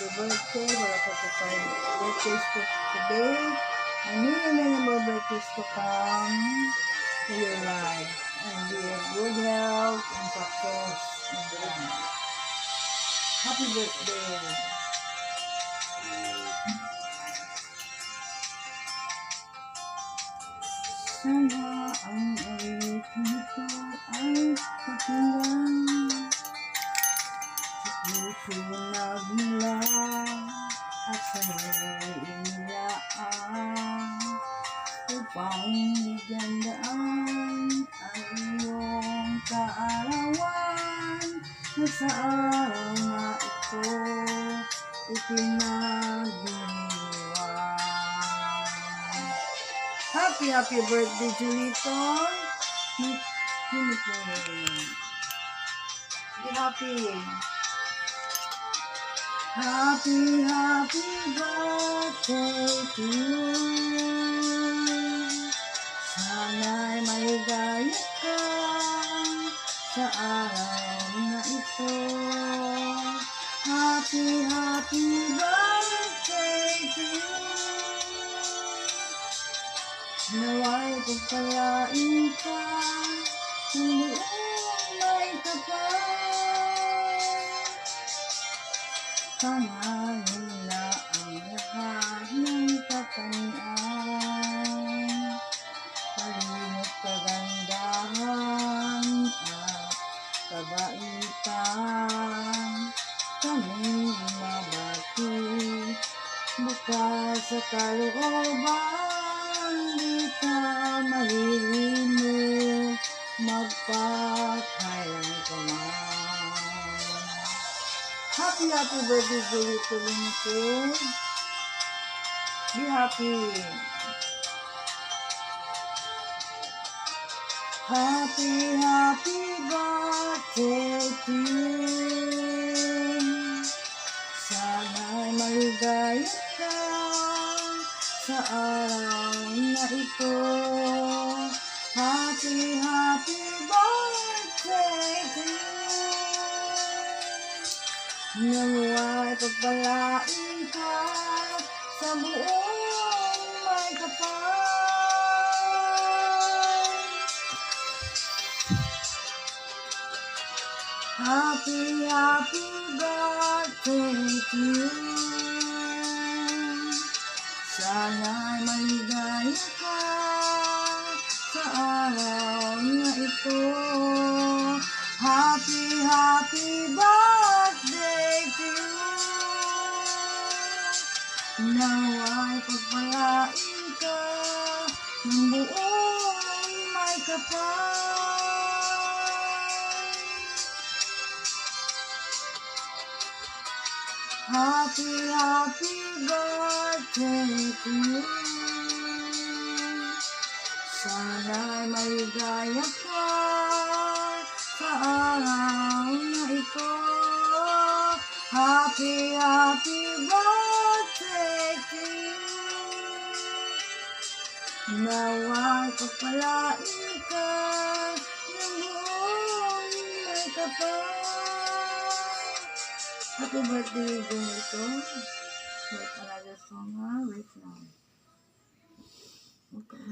happy birthday para sa 55 birthdays ko today. And many more birthdays to come to your life. And be in good health and success in life. Happy birthday! Sana ang ulit nito ay pakinggan sa puso nagmula at sa'yo'y inilaan upang igandaan ang iyong kaarawan na sa araw na ito ipinagdiriwang. Happy birthday, Julito. Be happy. Happy birthday to you. Sana'y maligaya ka sa araw na ito. Happy birthday to you. Nawa'y pagpalain ka ng buong may kapal. Pangalan na ang lahat ng katangian. Palimot kagandahan at kabaitan. Kami mabati bukas sa kalooban. Di ka malilimutan magpakailan ka man. Happy birthday, Julito Limited. Be happy. Happy birthday to you. Sana'y maligaya ka sa araw na ito. Happy birthday to you. Nawa'y pagpalain ka sa buong may kapal. Happy birthday to you. Sana'y maligaya ka sa araw na ito. Happy birthday to you. Nawa'y pagpalain ka ng buong may kapal. Happy birthday to you. Sana'y maligaya ka sa araw na ito. Happy birthday to you. Nawa'y pagpalain ka ng buong may kapal. Happy birthday, Julito. Wait, another song, wait now. Okay.